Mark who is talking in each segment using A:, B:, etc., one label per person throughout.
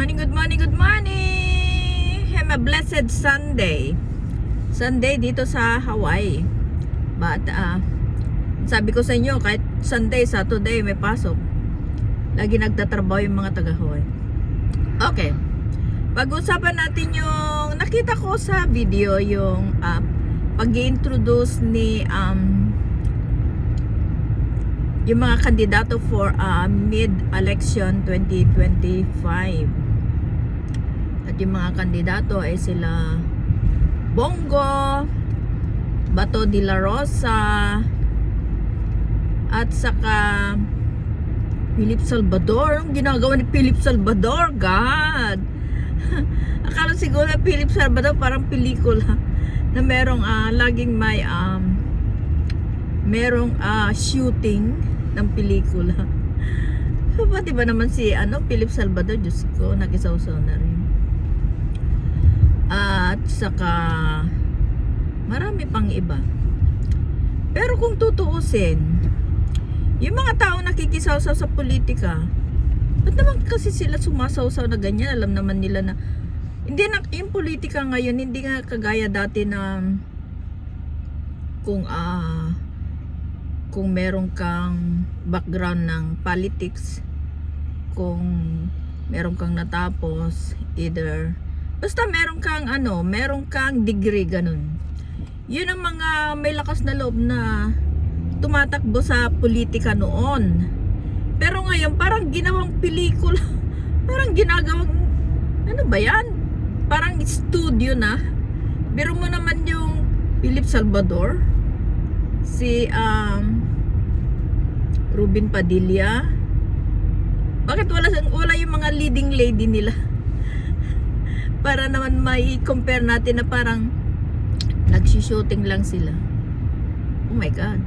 A: Morning, good morning, good morning. Have a blessed Sunday. Sunday dito sa Hawaii. But sabi ko sa inyo, kahit Sunday, Saturday may pasok, lagi nagtatrabaho yung mga taga-Hawaii. Okay. Pag-usapan natin yung nakita ko sa video, yung pag-i-introduce ni yung mga kandidato for mid-election 2025. At yung mga kandidato ay sila Bongo, Bato de la Rosa, at saka Philip Salvador. Ang ginagawa ni Philip Salvador, God! Akala siguro Philip Salvador parang pelikula na merong laging may merong shooting ng pelikula. So, pati ba naman si Philip Salvador, Diyos ko, nakisaw-saw na rin. At saka marami pang iba. Pero kung tutuusin, yung mga tao nakikisaw-saw sa politika, ba't naman kasi sila sumasaw-saw na ganyan? Alam naman nila na hindi na, yung politika ngayon hindi nga kagaya dati na kung meron kang background ng politics, kung meron kang natapos, either basta meron kang degree, ganun. Yun ang mga may lakas na loob na tumatakbo sa politika noon. Pero ngayon parang ginawang pelikula. Parang ginagawang ano ba yan? Parang studio na. Biro mo naman yung Philip Salvador, si Robin Padilla. Bakit wala yung mga leading lady nila? Para naman may compare natin na parang nagsi-shooting lang sila. Oh my God.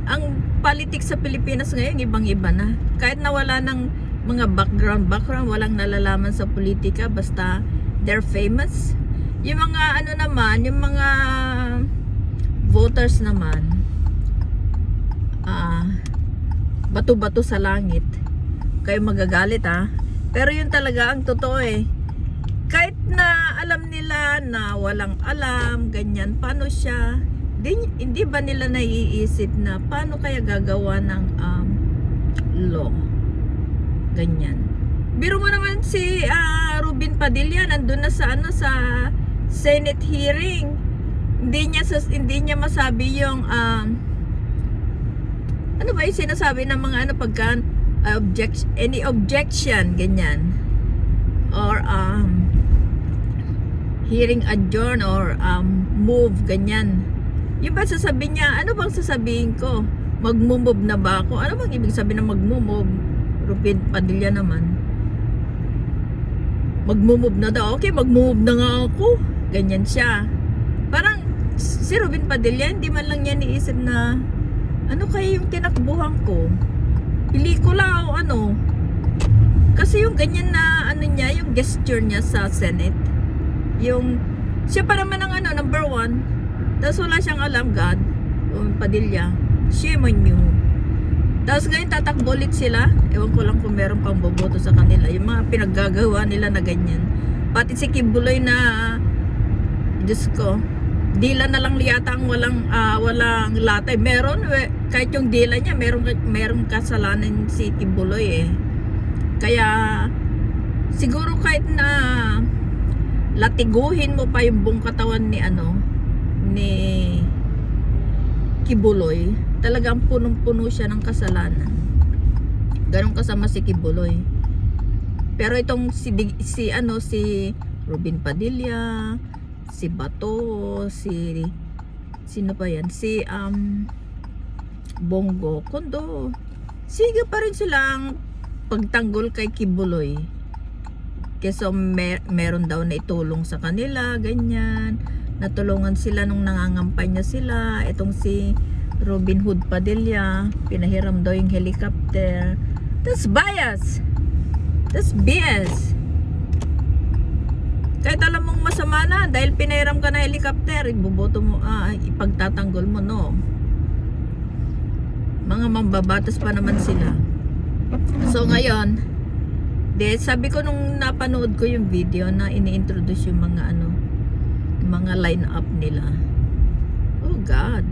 A: Ang politics sa Pilipinas ngayon ibang-iba na. Kahit nawala ng mga background, walang nalalaman sa politika, basta they're famous. Yung mga yung mga voters naman, bato-bato sa langit. Kayo magagalit pero yun talaga ang totoo kahit na alam nila na walang alam, ganyan, paano siya, hindi ba nila naiisip na paano kaya gagawa ng law, ganyan. Biro mo naman si Robin Padilla, nandun na sa sa Senate hearing, hindi niya masabi yung ano ba yung sinasabi ng mga pagka any objection, ganyan, or hearing adjourn or move, ganyan. Yung ba sasabihin niya, ano bang sasabihin ko? Magmumove na ba ako? Ano bang ibig sabihin ng magmumove? Robin Padilla naman, magmumove na daw. Okay, magmumove na nga ako. Ganyan siya. Parang si Robin Padilla, hindi man lang niya niisip na ano kaya yung tinakbuhan ko? Pelikula o ano? Kasi yung ganyan na niya, yung gesture niya sa Senate, yung siya pa naman ang number one, tapos wala siyang alam, God, Padilla, shame on you. Tapos ngayon tatakbo ulit sila, ewan ko lang kung meron pang boboto sa kanila, yung mga pinaggagawa nila na ganyan. Pati si Kibuloy na Diyos ko, dila na lang yata ang walang latay. Meron, kahit yung dila niya, meron kasalanan si Kibuloy Kaya siguro kahit na latiguhin mo pa yung buong katawan ni Kibuloy, talagang punong-puno siya ng kasalanan. Ganun kasama si Kibuloy. Pero itong si Robin Padilla, si Bato, sino pa yan? Si Bongo, Kondo. Sige pa rin silang pagtanggol kay Kibuloy. Kasi meron daw na itulong sa kanila, ganyan. Natulungan sila nung nangangampanya sila. Itong si Robin Hood Padilla, pinahiram daw yung helicopter. That's bias. That's BS. Kahit alam mong masama na, dahil pinahiram ka na helicopter, iboboto mo, ipagtatanggol mo, no? Mga mambabatas pa naman sila. So ngayon, sabi ko nung napanood ko yung video na ini-introduce yung mga ano, mga line-up nila. Oh God.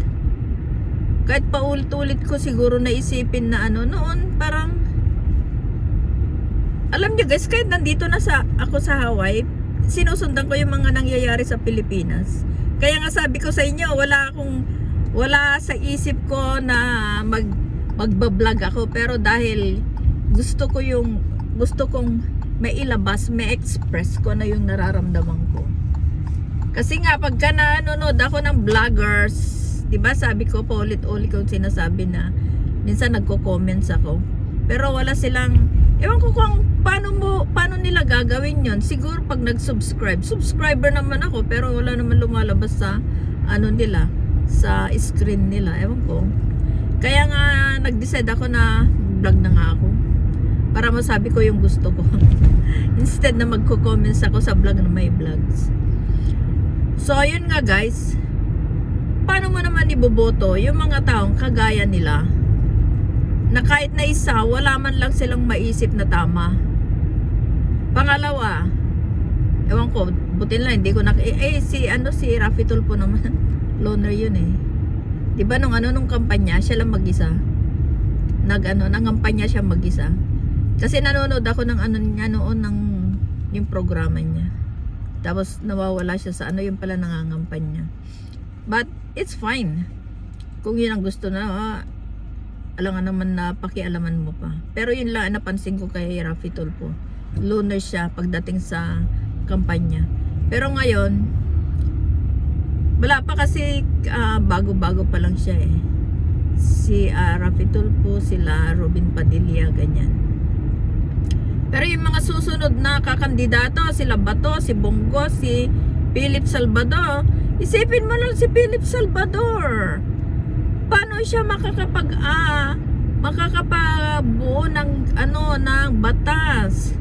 A: Kahit paulit-ulit ko siguro naisipin na ano, noon parang, alam niyo guys, kahit nandito na ako sa Hawaii, sinusundan ko yung mga nangyayari sa Pilipinas. Kaya nga sabi ko sa inyo, wala sa isip ko na magbablog ako, pero dahil gusto kong mailabas, ma-express ko na yung nararamdaman ko. Kasi nga pagka nanonood ako ng vloggers, 'di ba, sabi ko paulit-ulit ko sinasabi na minsan nagko-comments ako. Pero wala silang, ewan ko kung paano nila gagawin 'yon. Siguro pag subscriber naman ako, pero wala naman lumalabas sa ano nila, sa screen nila. Ewan ko. Kaya nga nag-decide ako na vlog na nga ako para masabi ko yung gusto ko. Instead na magko-comments ako sa vlog na may vlogs. So ayun nga guys, paano mo naman iboboto yung mga taong kagaya nila na kahit na isa, wala man lang silang maisip na tama. Pangalawa, ewan ko, butin lang hindi ko si Raffy Tulfo naman loner yun eh. 'Di ba nung kampanya siya lang mag-isa. Nangampanya siya mag-isa. Kasi nanonood ako ng niya noon, ng yung programa niya. Tapos nawawala siya sa yung pala nangangampanya. But it's fine. Kung yun ang gusto na, alam nga naman na pakialaman mo pa. Pero yun lang napansin ko kay Raffy Tulfo. Loner siya pagdating sa kampanya. Pero ngayon, wala pa kasi bago-bago pa lang siya eh. Si Raffy Tulfo, sila Robin Padilla, ganyan. Pero yung mga susunod na kakandidato, sila Bato, si Bongo, si Philip Salvador, isipin mo lang si Philip Salvador. Paano siya makakapagbuo ng ng batas?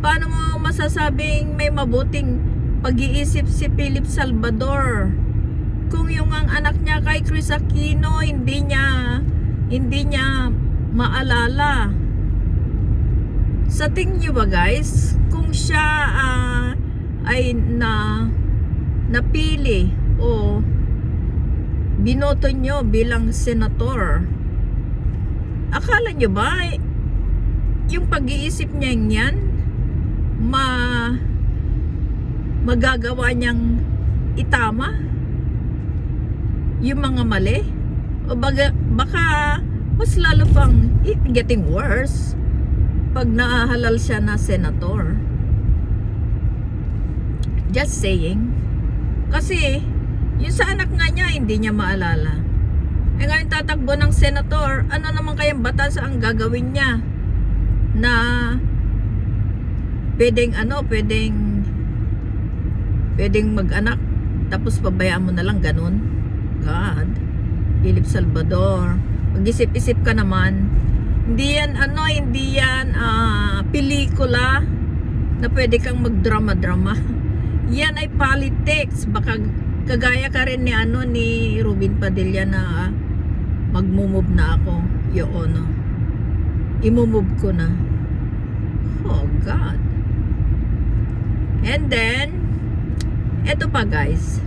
A: Paano mo masasabing may mabuting pag-iisip si Philip Salvador kung yung ang anak niya kay Chris Aquino hindi niya maalala? Sa tingin niyo ba guys, kung siya ay napili o binoto nyo bilang senator, akala nyo ba yung pag-iisip niya yan magagawa niyang itama yung mga mali? O baka mas lalo pang getting worse pag nahalal siya na senator. Just saying. Kasi yung sa anak nga niya hindi niya maalala. Ngayon tatakbo ng senator, ano naman kayang batas ang gagawin niya na pwedeng mag-anak tapos pabayaan mo na lang ganun? God, Philip Salvador, mag-isip-isip ka naman. Hindi yan pelikula na pwede kang magdrama-drama. Yan ay politics. Baka kagaya ka rin ni Robin Padilla na magmumove na ako. Imumove ko na. Oh God. And then eto pa guys,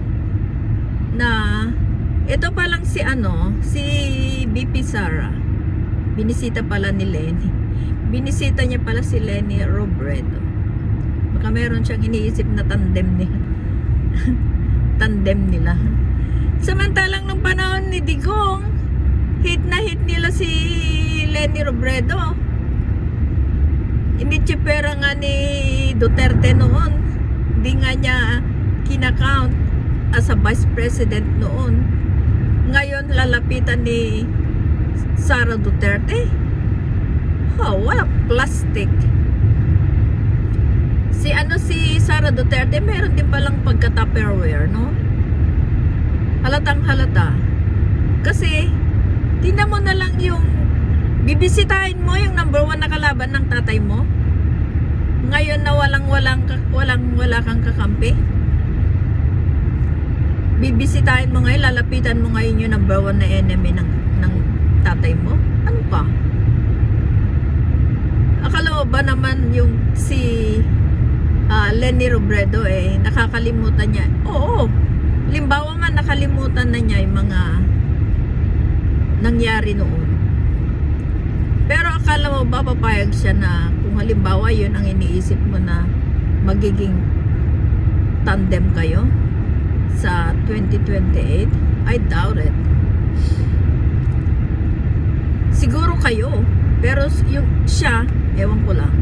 A: ito pa lang si BP Sara. Binisita pala ni Lenny. Binisita niya pala si Lenny Robredo. Baka meron siyang iniisip na tandem nila. Samantalang nung panahon ni Digong, hit nila si Lenny Robredo. Initsipera nga ni Duterte noon. Hindi nga niya kinakount as a vice president noon. Ngayon lalapitan ni Sara Duterte. Oh, what a plastic. Si Sara Duterte meron din palang pagka-Tupperware, no? Halatang halata. Kasi tingnan mo na lang yung bibisitahin mo yung number 1 na kalaban ng tatay mo. Ngayon na wala kang kakampi. Bibisitahin mo ngayon, lalapitan mo ngayon yung number 1 na enemy ng tatay mo. Ano pa? Akala mo ba naman yung si Leni Robredo nakakalimutan niya. Oo, limbawa man nakalimutan na niya yung mga nangyari noon. Pero akala mo ba papayag siya na kung halimbawa yun ang iniisip mo na magiging tandem kayo sa 2028? I doubt it. Siguro kayo, pero yung siya, ewan ko lang.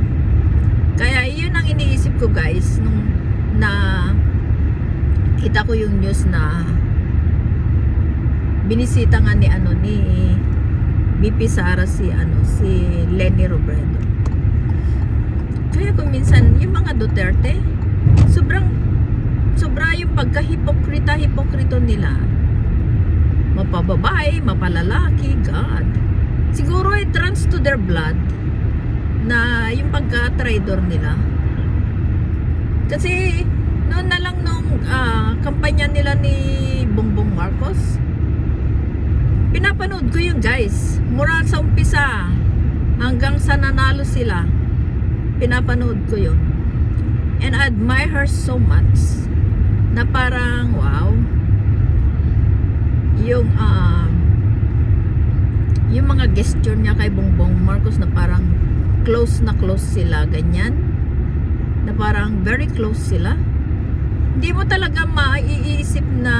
A: Kaya yun ang iniisip ko, guys, nung na kita ko yung news na binisita nga ni BP Sara si Leni Robredo. Kaya kung minsan yung mga Duterte sobra yung pagka-hipokrito nila. Mapababae, mapalalaki, God. Siguro it runs to their blood na yung pagka-traidor nila. Kasi noon na lang nung kampanya nila ni Bongbong Marcos, pinapanood ko yun, guys. Mula sa umpisa hanggang sa nanalo sila, pinapanood ko yun. And I admire her so much na parang wow, yung mga gesture niya kay Bongbong Marcos na parang close na close sila, ganyan, na parang very close sila. Hindi mo talaga maiisip na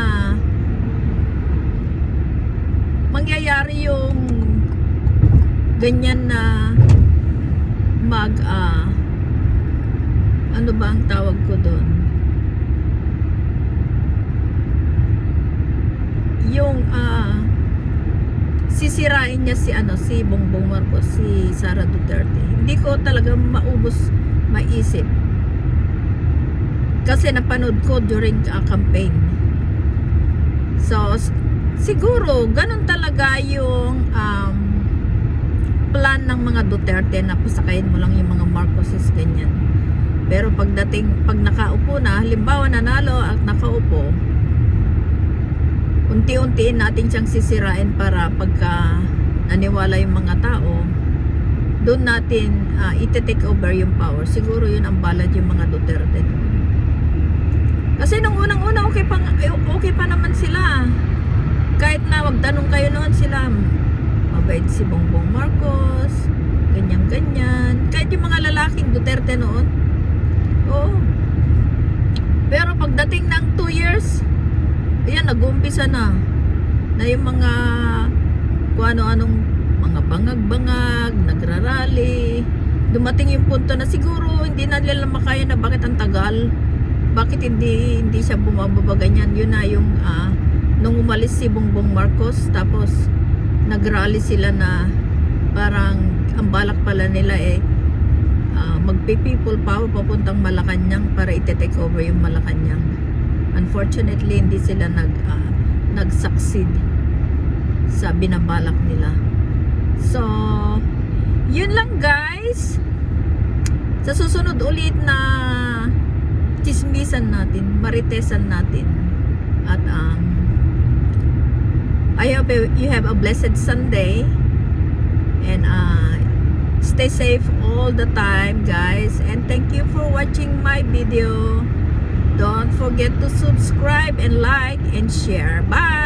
A: mangyayari yung ganyan na ano ba ang tawag ko doon, yung sisirain niya si Bongbong Marcos, si Sara Duterte. Hindi ko talaga maisip kasi napanood ko during campaign. So siguro ganun talaga yung plan ng mga Duterte na pasakayin mo lang yung mga Marcoses, ganyan. Pero pag nakaupo na, halimbawa nanalo at nakaupo, unti-untiin natin siyang sisirain para pagka naniwala yung mga tao, doon natin ite-take over yung power. Siguro yun ang balad yung mga Duterte doon. Kasi nung unang-una okay pa naman sila. Kahit na magtanong kayo noon, sila mabait si Bongbong Marcos, ganyan-ganyan. Kahit yung mga lalaking Duterte noon, oo. Pero pagdating ng 2 years, ayan, nag-uumpisa na yung mga kung ano-anong mga bangag-bangag, nagrarally. Dumating yung punto na siguro hindi na nila makaya na bakit ang tagal, bakit hindi siya bumababa, ganyan. Yun na yung nung umalis si Bongbong Marcos, tapos nagrally sila na parang ang balak pala nila magpi-people power papuntang Malacanang para ite-take over yung Malacanang. Unfortunately, hindi sila nag-succeed sa binabalak nila. So, yun lang, guys. Sa susunod ulit na chismisan natin, maritesan natin. At I hope you have a blessed Sunday. And stay safe all the time, guys. And thank you for watching my video. Don't forget to subscribe and like and share. Bye!